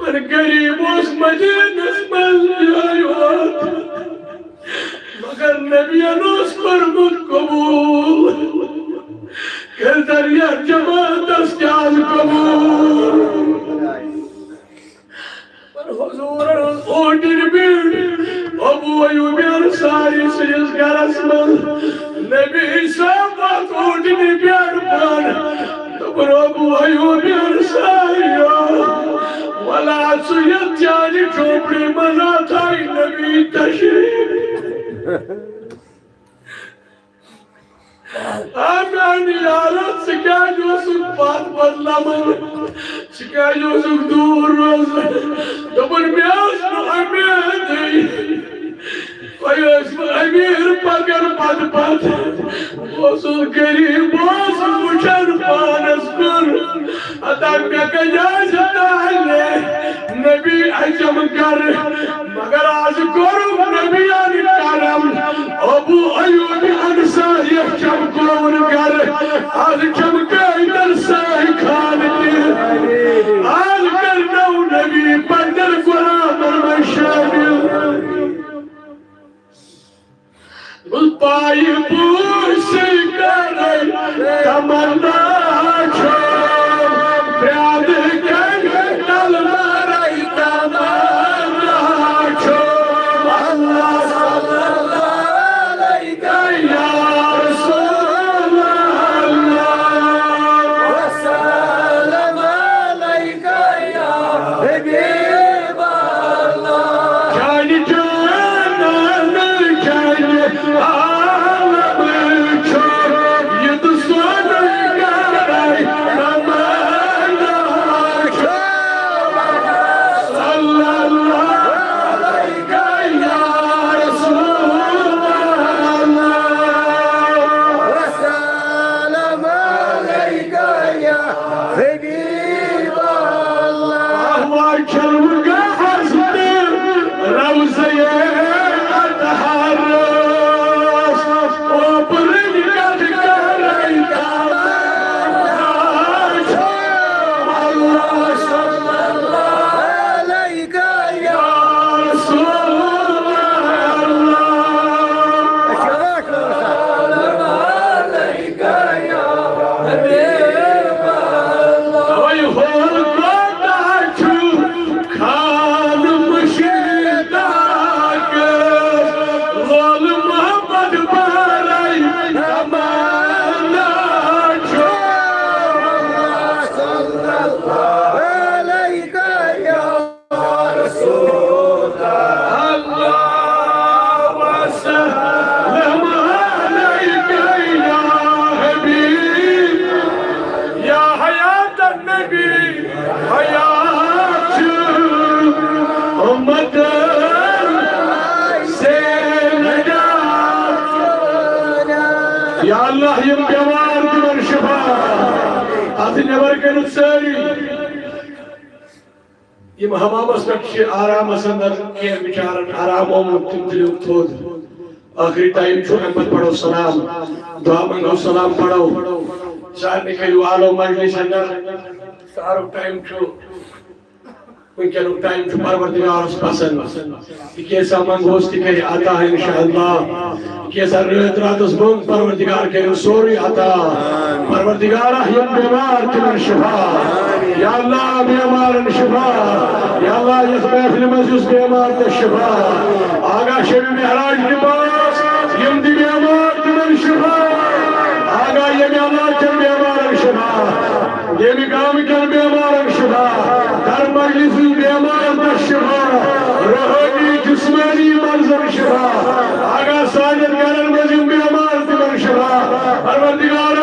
गरीब उस मदीनस मगर नबियन उस फरमुत कबूल दरिया जमात कबूल हुजूर ओटिन बीड़ अबू अयूब अंसारी सिस गरस मन नबी साहब ओटिन बीड़ पर तबर अबू अयूब अंसारी वला सुयत जानी झोपड़ी मना थाई नबी तशरीफ आमिन यारत सिकाजो सुख बात बदला मन सिकाजो सुख दूर रोज दबर म्यास नो अमीर अमीर पगर पद पद ओसुल गरीब ओस मुशर पानस कर अता कजाज ताले नबी अजम कर मगर आज करो नबी आनी करम अबू अयूब अंसारी चम कौन कर आज चमके इधर साही खान के आज कर नौ नबी बंदर गुलाम में शामिल पाई पूछ कर तमन्ना छो प्याद के डल मारई तमन्ना छो अल्लाह सल्लल्लाहु अलैहि या रसूल अल्लाह वसल्लम अलैका या हबीब अल्लाह जानी या अल्लाह यम बीमार तुमन शिफा अथ नबर कर सारी यम हमामस पे आराम अंदर के बिचारन आराम तुम दिल थोद आखिरी टाइम छो अहमद पढ़ो सलाम दुआ मंगो सलाम पढ़ो सारे कयो आलो मजलिस अंदर सारो टाइम छो उनके टाइम छो परवरदिगार पसंद कैसा मंगोस के आता है इंशाअल्लाह कैसा रात मंग परवरदिगार के सोरी आता परवरदिगार यम बीमार तुमन शिफा या अल्लाह बीमार शिफा या अल्लाह इस महफिल में जिस बीमार के शिफा आगा शबी महराज लिबास यम दी बीमार तुमन शिफा आगा यम अल्लाह के बीमार शिफा ये भी काम के बीमार शिफा हर मजलिस बीमार का शिफा रूहानी जिस्मानी मंजर शिफा आगा साजिद करन में बीमार तुमन शिफा परवरदिगार